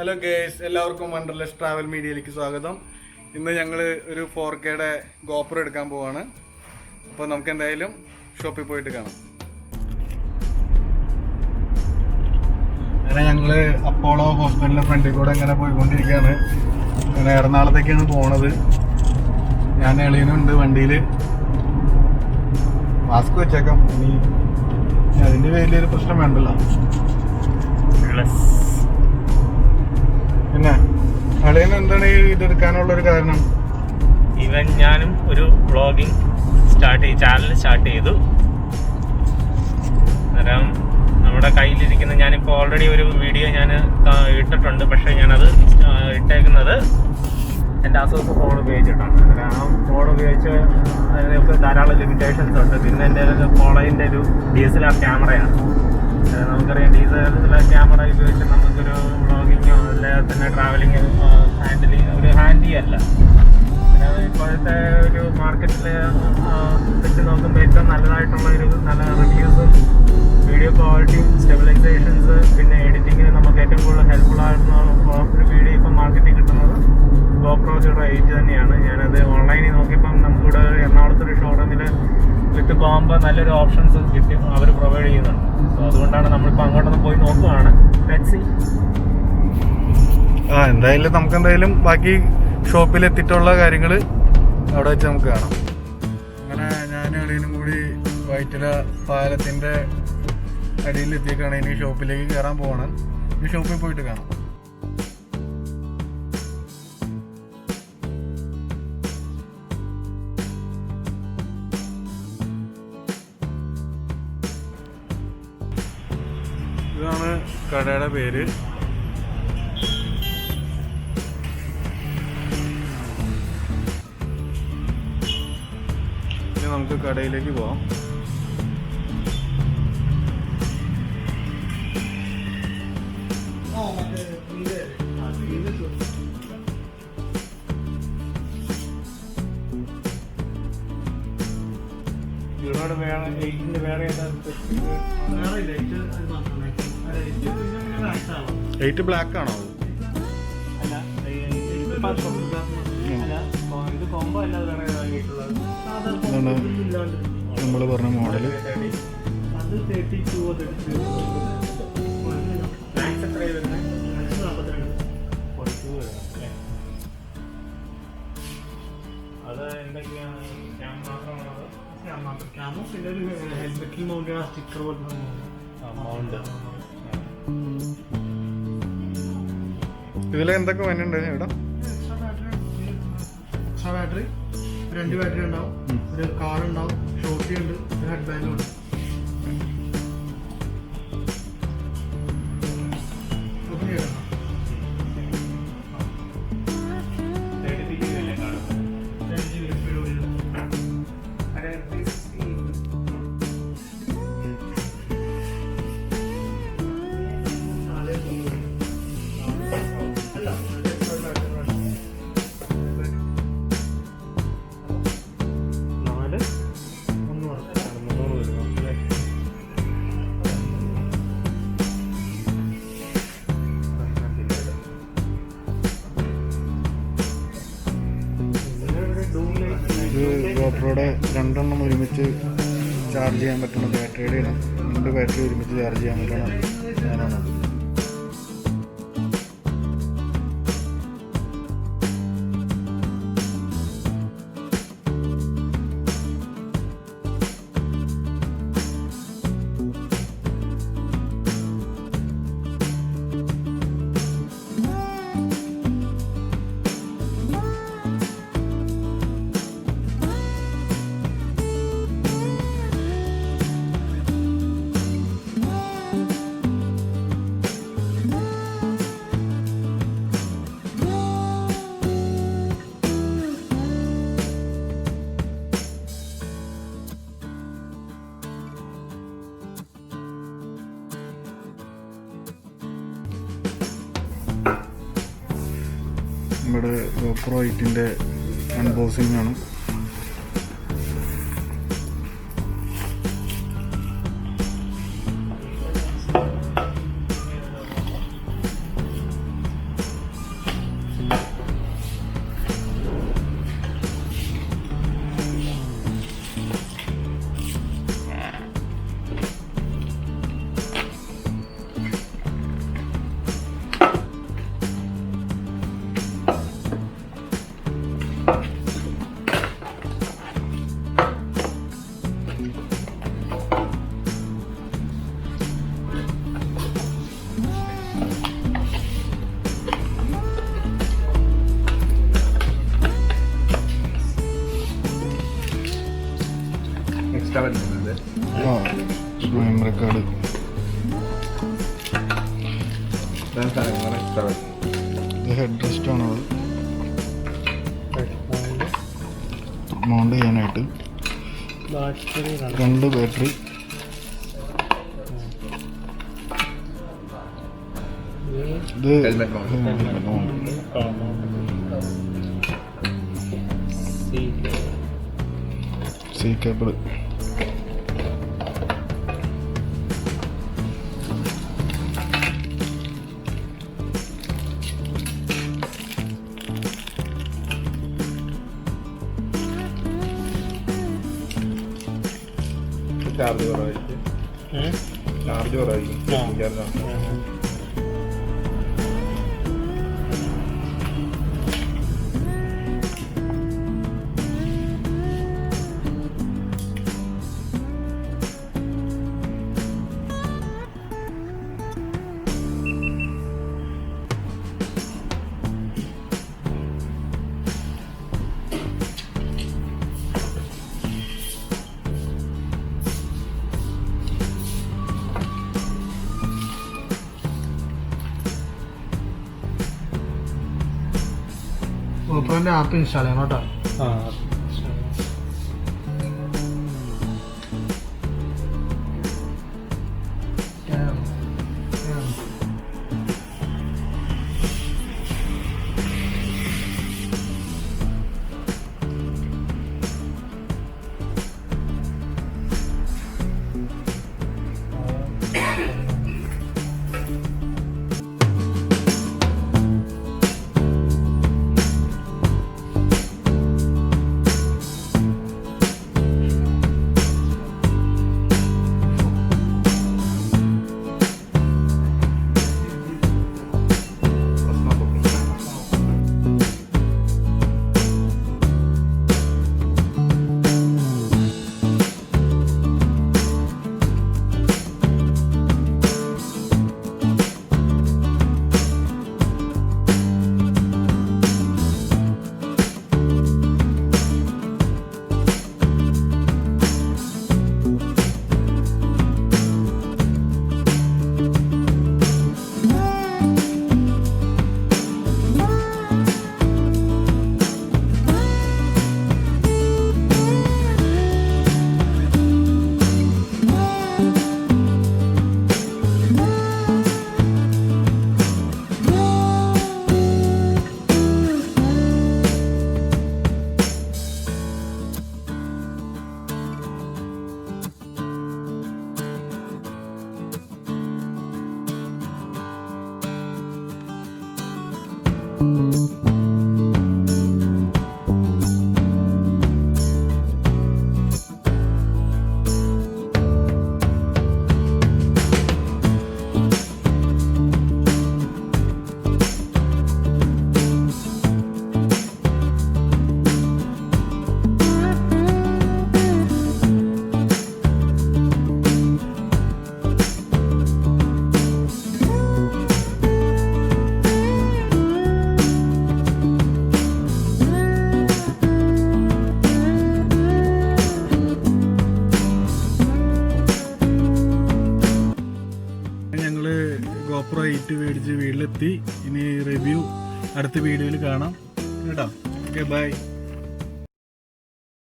Hello guys, എല്ലാവർക്കും വണ്ടർലെസ് travel മീഡിയയിലേക്ക് സ്വാഗതം. ഇന്ന് ഞങ്ങൾ ഒരു 4Kയുടെ ഗോപ്രോ എടുക്കാൻ പോവാണ്. അപ്പോൾ നമുക്ക് എന്തായാലും ഷോപ്പിൽ പോയിട്ട് കാണാം. അങ്ങനെ ഞങ്ങൾ അപ്പോളോ ഹോസ്പിറ്റലിൻ്റെ ഫ്രണ്ടിൽ കൂടെ ഇങ്ങനെ പോയിക്കൊണ്ടിരിക്കുകയാണ്. അങ്ങനെ എറണാകുളത്തേക്കാണ് പോണത്. ഞാൻ എളീനുണ്ട് വണ്ടിയിൽ. മാസ്ക് വെച്ചേക്കാം, ഇനി അതിൻ്റെ വലിയൊരു പ്രശ്നം വേണ്ടല്ലോ. പിന്നെ അളിയന് എന്താണ് ഇതെടുക്കാനുള്ള ഒരു കാരണം? ഇവൻ ഞാനും ഒരു വ്ളോഗിങ് ചാനൽ സ്റ്റാർട്ട് ചെയ്തു. അന്നേരം നമ്മുടെ കയ്യിലിരിക്കുന്ന ഞാനിപ്പോൾ ഓൾറെഡി ഒരു വീഡിയോ ഞാൻ ഇട്ടിട്ടുണ്ട്. പക്ഷേ ഞാനത് ഇട്ടേക്കുന്നത് എൻ്റെ അസോസ് ഫോൺ ഉപയോഗിച്ചിട്ടാണ്. അന്നേരം ആ ഫോൺ ഉപയോഗിച്ച് അതിനൊക്കെ ധാരാളം ലിമിറ്റേഷൻസ് ഉണ്ട്. പിന്നെ എൻ്റെ ഫോണിൻ്റെ ഒരു DSLR ക്യാമറയാണ്. നമുക്കറിയാം DSLR ക്യാമറ ഉപയോഗിച്ച് നമുക്കൊരു വ്ളോഗിങ്ങോ അല്ലെങ്കിൽ തന്നെ ട്രാവലിങ് ഹാൻഡി അല്ല. ഇപ്പോഴത്തെ ഒരു മാർക്കറ്റിൽ വെച്ച് നോക്കുമ്പോൾ ഏറ്റവും നല്ലതായിട്ടുള്ള ഒരു നല്ല റിവ്യൂസും വീഡിയോ ക്വാളിറ്റിയും സ്റ്റെബിലൈസേഷൻസ് പിന്നെ എഡിറ്റിങ്ങിന് നമുക്ക് ഏറ്റവും കൂടുതൽ ഹെൽപ്ഫുൾ ആയിട്ടുള്ള ഒരു വീഡിയോ ഇപ്പം മാർക്കറ്റിൽ കിട്ടുന്നത് GoPro 8 തന്നെയാണ്. ഞാനത് ഓൺലൈനിൽ നോക്കിയപ്പം നമുക്കിവിടെ എറണാകുളത്തൊരു ഷോറൂമിൽ വിത്ത് കോംബോ നല്ലൊരു ഓപ്ഷൻസ് കിട്ടി അവർ പ്രൊവൈഡ് ചെയ്യുന്നുണ്ട്. സോ അതുകൊണ്ടാണ് നമ്മളിപ്പോൾ അങ്ങോട്ടൊന്ന് പോയി നോക്കുകയാണ്. എന്തായാലും നമുക്ക് എന്തായാലും ബാക്കി ഷോപ്പിലെത്തിയിട്ടുള്ള കാര്യങ്ങൾ അവിടെ വെച്ച് നമുക്ക് കാണാം. അങ്ങനെ ഞാൻ എളിയനും കൂടി വൈറ്റില പാലത്തിൻ്റെ അടിയിലെത്തിയേക്കാണ്. ഇനി ഷോപ്പിലേക്ക് കയറാൻ പോവാണ്. ഈ ഷോപ്പിൽ പോയിട്ട് കാണാം. ഇതാണ് കടയുടെ പേര്. ഇനി നമുക്ക് കടയിലേക്ക് പോവാം. ഇതിനോട് വേറെ 8ന്റെ വേറെ 8 ബ്ലാക്ക് ആണോ? ഇതാണ് നമ്മൾ പറഞ്ഞ മോഡല്. അത് എന്തൊക്കെയാണ് ഹെൽമെറ്റിൽ മൗണ്ട് ചെയ്യണ സ്റ്റിക്കർ പോലത്തെ മൗണ്ട്. ഇതിൽ എന്തൊക്കെ വരുന്നുണ്ട് ഇവിടെ? എക്സ്ട്രാ ബാറ്ററി, 2 ബാറ്ററി ഉണ്ടാവും, ഒരു കാർഡ് ഉണ്ടാവും, ഷോർട്ടി ഉണ്ട്, ഒരു ഹെഡ് ബാൻഡും ഉണ്ട്. ഗോപ്രോയുടെ 2 എണ്ണം ഒരുമിച്ച് ചാർജ് ചെയ്യാൻ പറ്റുന്ന ബാറ്ററിയുടെയാണ്. 2 ബാറ്ററി ഒരുമിച്ച് ചാർജ് ചെയ്യാൻ പറ്റുന്ന ഞാനാണത്. നമ്മുടെ GoPro 8ന്റെ അൺബോക്സിംഗ് ആണ്. ഇത് ഹെഡ് റെസ്റ്റ് ആണത് മൗണ്ട് ചെയ്യാനായിട്ട്. 2 ബാറ്ററി. ഇത് helmet mount. C cable. Charge കുറവായിരിക്കും. ഗോപ്രോന്റെ ആപ്പ് ഇൻസ്റ്റാൾ ചെയ്യണം കേട്ടോ. GoPro 8 മേടിച്ച് വീട്ടിലെത്തി. ഇനി റിവ്യൂ അടുത്ത വീഡിയോയിൽ കാണാം കേട്ടോ. Okay, by.